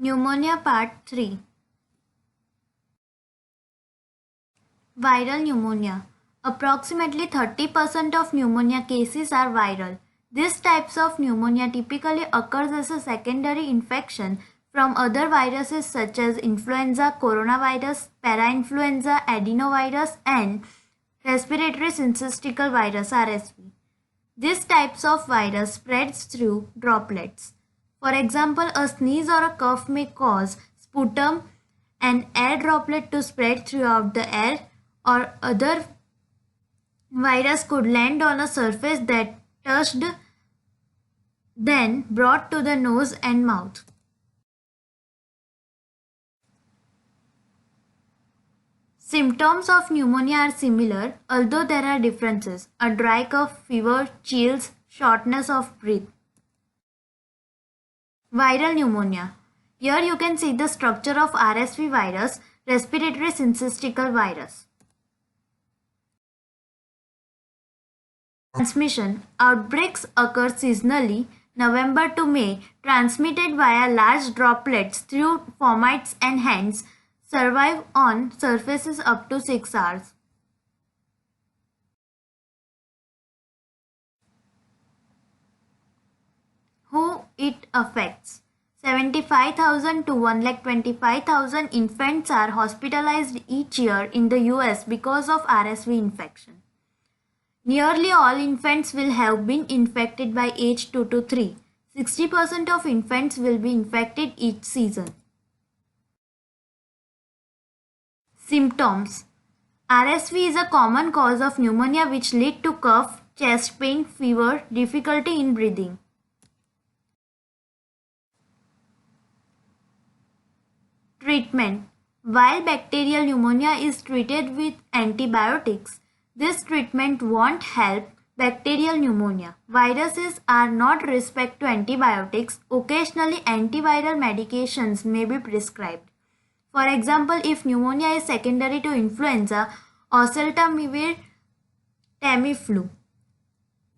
Pneumonia Part 3. Viral pneumonia. Approximately 30% of pneumonia cases are viral. These types of pneumonia typically occurs as a secondary infection from other viruses such as influenza, coronavirus, parainfluenza, adenovirus, and respiratory syncytial virus (RSV). These types of virus spreads through droplets. For example, a sneeze or a cough may cause sputum, an air droplet to spread throughout the air, or other virus could land on a surface that touched, then brought to the nose and mouth. Symptoms of pneumonia are similar, although there are differences: a dry cough, fever, chills, shortness of breath. Viral pneumonia. Here you can see the structure of RSV virus, respiratory syncytial virus. Transmission. Outbreaks occur seasonally, November to May, transmitted via large droplets through fomites and hands, survive on surfaces up to 6 hours. Who it affects. 75,000 to 1,25,000 infants are hospitalized each year in the US because of RSV infection. Nearly all infants will have been infected by age 2 to 3. 60% of infants will be infected each season. Symptoms. RSV is a common cause of pneumonia which lead to cough, chest pain, fever, difficulty in breathing. Treatment. While bacterial pneumonia is treated with antibiotics, this treatment won't help bacterial pneumonia. Viruses are not respect to antibiotics. Occasionally, antiviral medications may be prescribed. For example, if pneumonia is secondary to influenza, oseltamivir, Tamiflu,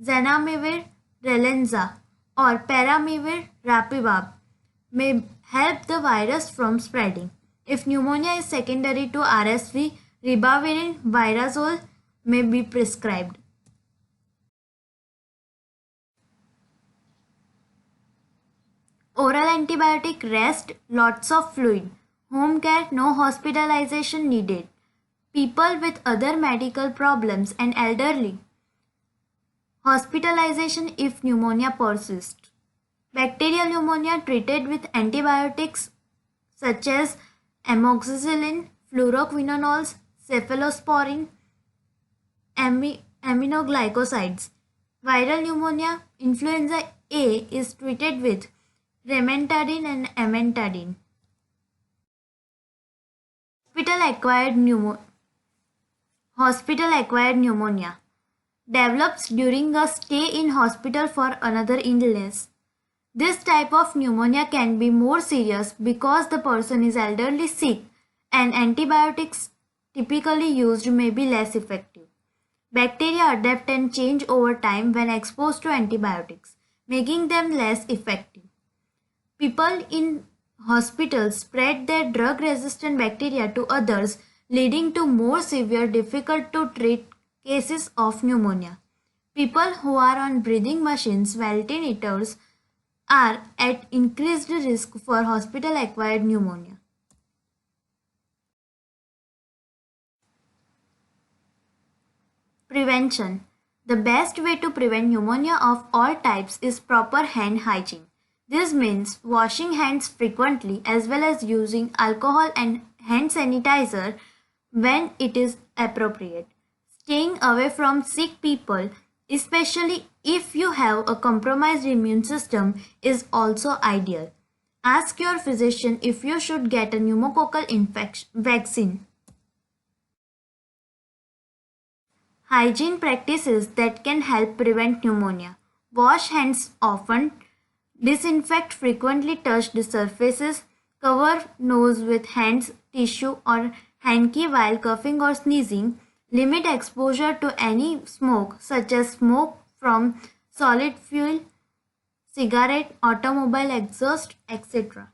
zanamivir, Relenza, or peramivir, Rapivab may help the virus from spreading. If pneumonia is secondary to RSV, ribavirin, virazole may be prescribed. Oral antibiotic rest, lots of fluid. Home care, no hospitalization needed. People with other medical problems and elderly. Hospitalization if pneumonia persists. Bacterial pneumonia treated with antibiotics such as amoxicillin, fluoroquinolones, cephalosporin, aminoglycosides. Viral pneumonia, influenza A is treated with remantadine and amantadine. Hospital-acquired pneumonia develops during a stay in hospital for another illness. This type of pneumonia can be more serious because the person is elderly, sick, and antibiotics typically used may be less effective. Bacteria adapt and change over time when exposed to antibiotics, making them less effective. People in hospitals spread their drug-resistant bacteria to others, leading to more severe, difficult-to-treat cases of pneumonia. People who are on breathing machines, ventilators, are at increased risk for hospital-acquired pneumonia. Prevention. The best way to prevent pneumonia of all types is proper hand hygiene. This means washing hands frequently as well as using alcohol and hand sanitizer when it is appropriate. Staying away from sick people, especially if you have a compromised immune system, is also ideal. Ask your physician if you should get a pneumococcal vaccine. Hygiene practices that can help prevent pneumonia. Wash hands often. Disinfect frequently touched surfaces. Cover nose with hands, tissue, or hanky while coughing or sneezing. Limit exposure to any smoke, such as smoke from solid fuel, cigarette, automobile exhaust, etc.